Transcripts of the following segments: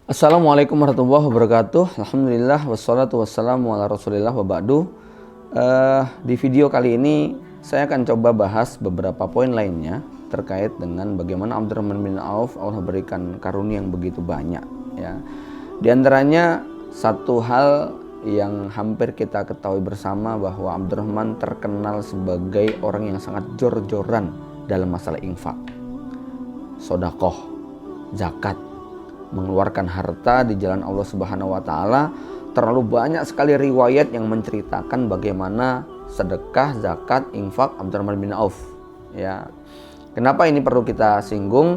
Assalamualaikum warahmatullahi wabarakatuh. Alhamdulillah wassalatu wassalamu ala rasulillah wa ba'du. Di video kali ini saya akan coba bahas beberapa poin lainnya terkait dengan bagaimana Abdurrahman bin Auf Allah berikan karunia yang begitu banyak ya. Di antaranya satu hal yang hampir kita ketahui bersama bahwa Abdurrahman terkenal sebagai orang yang sangat jor-joran dalam masalah infak, sedekah, zakat, mengeluarkan harta di jalan Allah Subhanahu wa taala. Terlalu banyak sekali riwayat yang menceritakan bagaimana sedekah, zakat, infak Abdurrahman bin Auf ya. Kenapa ini perlu kita singgung?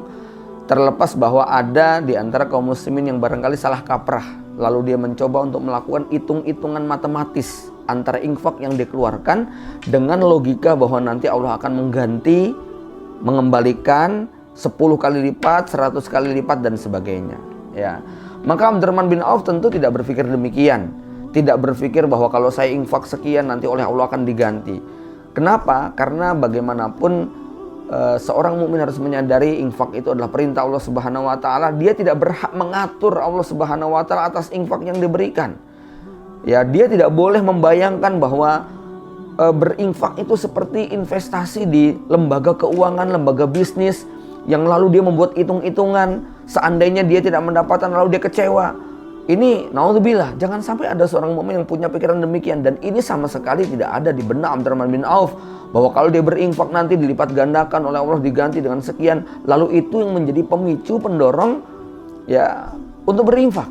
Terlepas bahwa ada di antara kaum muslimin yang barangkali salah kaprah, lalu dia mencoba untuk melakukan hitung-hitungan matematis antara infak yang dikeluarkan dengan logika bahwa nanti Allah akan mengganti, mengembalikan 10 kali lipat, 100 kali lipat dan sebagainya ya. Maka Abdurrahman bin Auf tentu tidak berpikir demikian. Tidak berpikir bahwa kalau saya infak sekian nanti oleh Allah akan diganti. Kenapa? Karena bagaimanapun seorang mukmin harus menyadari infak itu adalah perintah Allah Subhanahu wa taala. Dia tidak berhak mengatur Allah Subhanahu wa taala atas infak yang diberikan. Ya, dia tidak boleh membayangkan bahwa berinfak itu seperti investasi di lembaga keuangan, lembaga bisnis, yang lalu dia membuat hitung-hitungan, seandainya dia tidak mendapatkan lalu dia kecewa. Ini naudzubillah, jangan sampai ada seorang mukmin yang punya pikiran demikian. Dan ini sama sekali tidak ada di benak Abdurrahman bin Auf, bahwa kalau dia berinfak nanti dilipat gandakan oleh Allah, diganti dengan sekian. Lalu itu yang menjadi pemicu pendorong ya untuk berinfak.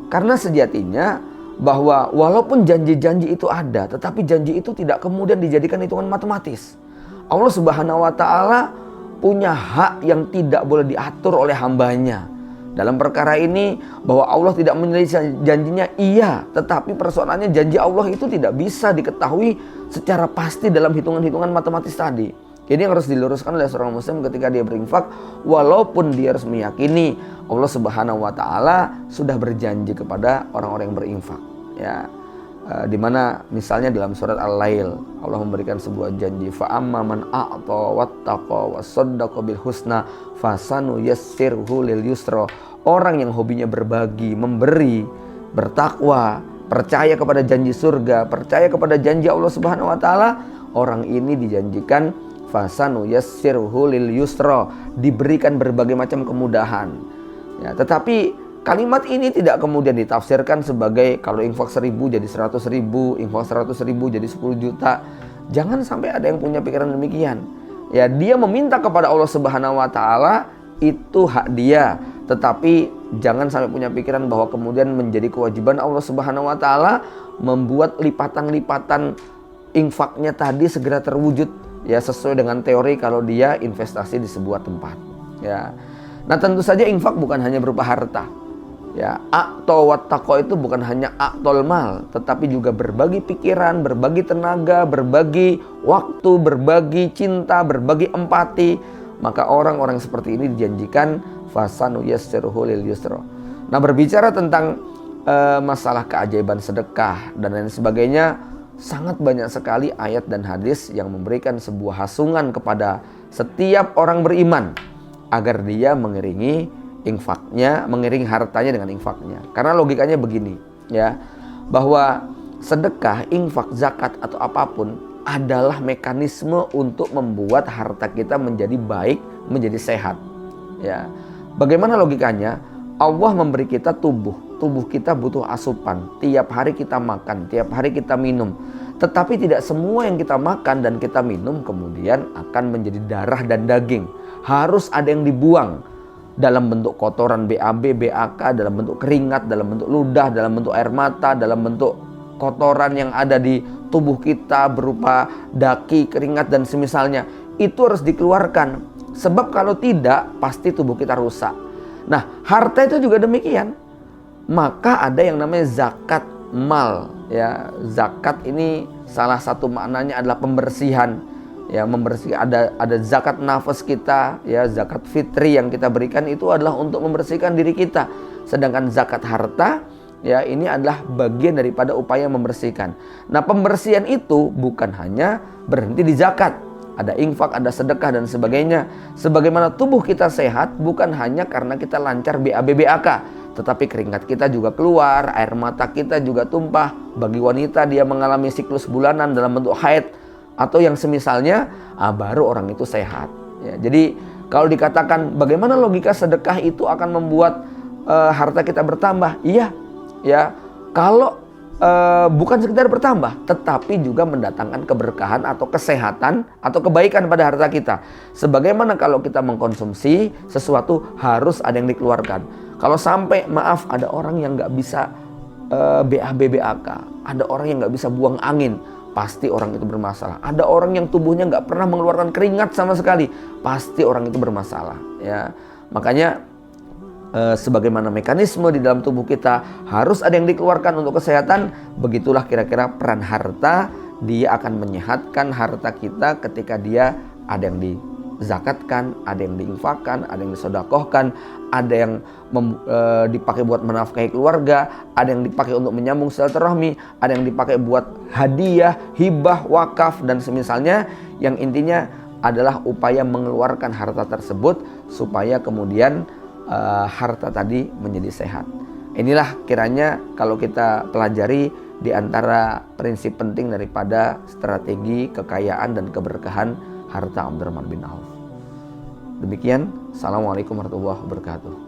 Karena sejatinya bahwa walaupun janji-janji itu ada, tetapi janji itu tidak kemudian dijadikan hitungan matematis. Allah Subhanahu wa taala punya hak yang tidak boleh diatur oleh hambanya. Dalam perkara ini bahwa Allah tidak menyelisih janjinya, iya, tetapi persoalannya janji Allah itu tidak bisa diketahui secara pasti dalam hitungan-hitungan matematis tadi. Ini yang harus diluruskan oleh seorang muslim ketika dia berinfak, walaupun dia harus meyakini Allah Subhanahu wa taala sudah berjanji kepada orang-orang yang berinfak ya. Di mana misalnya dalam surat Al-Lail Allah memberikan sebuah janji, fa amma man a'ta wattaqa wasaddaqa bil husna fasanu yassirhu lil yusra. Orang yang hobinya berbagi, memberi, bertakwa, percaya kepada janji surga, percaya kepada janji Allah Subhanahu wa taala, orang ini dijanjikan fasanu yassirhu lil yusra, diberikan berbagai macam kemudahan ya. Tetapi kalimat ini tidak kemudian ditafsirkan sebagai kalau infak 1000 jadi 100.000, infak 100.000 jadi 10 juta. Jangan sampai ada yang punya pikiran demikian. Ya, dia meminta kepada Allah Subhanahu wa taala, itu hak dia. Tetapi jangan sampai punya pikiran bahwa kemudian menjadi kewajiban Allah Subhanahu wa taala membuat lipatan-lipatan infaknya tadi segera terwujud ya, sesuai dengan teori kalau dia investasi di sebuah tempat. Ya. Nah, tentu saja infak bukan hanya berupa harta. Ya, a'ta wattaqa itu bukan hanya a'tol mal, tetapi juga berbagi pikiran, berbagi tenaga, berbagi waktu, berbagi cinta, berbagi empati. Maka orang-orang seperti ini dijanjikan fasanu yassirhu lil yusra. Nah, berbicara tentang masalah keajaiban sedekah dan lain sebagainya, sangat banyak sekali ayat dan hadis yang memberikan sebuah hasungan kepada setiap orang beriman agar dia mengiringi infaknya, mengiringi hartanya dengan infaknya. Karena logikanya begini ya, bahwa sedekah, infak, zakat atau apapun adalah mekanisme untuk membuat harta kita menjadi baik, menjadi sehat ya. Bagaimana logikanya? Allah memberi kita tubuh kita butuh asupan, tiap hari kita makan, tiap hari kita minum. Tetapi tidak semua yang kita makan dan kita minum kemudian akan menjadi darah dan daging. Harus ada yang dibuang dalam bentuk kotoran BAB, BAK, dalam bentuk keringat, dalam bentuk ludah, dalam bentuk air mata, dalam bentuk kotoran yang ada di tubuh kita berupa daki, keringat dan semisalnya. Itu harus dikeluarkan. Sebab kalau tidak, pasti tubuh kita rusak. Nah, harta itu juga demikian. Maka ada yang namanya zakat mal ya. Zakat ini salah satu maknanya adalah pembersihan. Ya, membersihkan, ada zakat nafas kita ya, zakat fitri yang kita berikan itu adalah untuk membersihkan diri kita. Sedangkan zakat harta ya, ini adalah bagian daripada upaya membersihkan. Nah, pembersihan itu bukan hanya berhenti di zakat. Ada infak, ada sedekah dan sebagainya. Sebagaimana tubuh kita sehat bukan hanya karena kita lancar BAB BAK, tetapi keringat kita juga keluar, air mata kita juga tumpah. Bagi wanita dia mengalami siklus bulanan dalam bentuk haid atau yang semisalnya, baru orang itu sehat. Ya, jadi kalau dikatakan bagaimana logika sedekah itu akan membuat harta kita bertambah? Iya, ya kalau bukan sekedar bertambah, tetapi juga mendatangkan keberkahan atau kesehatan atau kebaikan pada harta kita. Sebagaimana kalau kita mengkonsumsi sesuatu harus ada yang dikeluarkan. Kalau sampai maaf ada orang yang nggak bisa BAK, ada orang yang nggak bisa buang angin, pasti orang itu bermasalah. Ada orang yang tubuhnya nggak pernah mengeluarkan keringat sama sekali, pasti orang itu bermasalah. Ya, makanya sebagaimana mekanisme di dalam tubuh kita harus ada yang dikeluarkan untuk kesehatan, begitulah kira-kira peran harta. Dia akan menyehatkan harta kita ketika dia ada yang dizakatkan, ada yang diinfakkan, ada yang disodakohkan, ada yang dipakai buat menafkahi keluarga, ada yang dipakai untuk menyambung silaturahmi, ada yang dipakai buat hadiah, hibah, wakaf, dan semisalnya. Yang intinya adalah upaya mengeluarkan harta tersebut supaya kemudian harta tadi menjadi sehat. Inilah kiranya kalau kita pelajari di antara prinsip penting daripada strategi kekayaan dan keberkahan harta Abdurrahman bin Auf. Demikian, Assalamualaikum warahmatullahi wabarakatuh.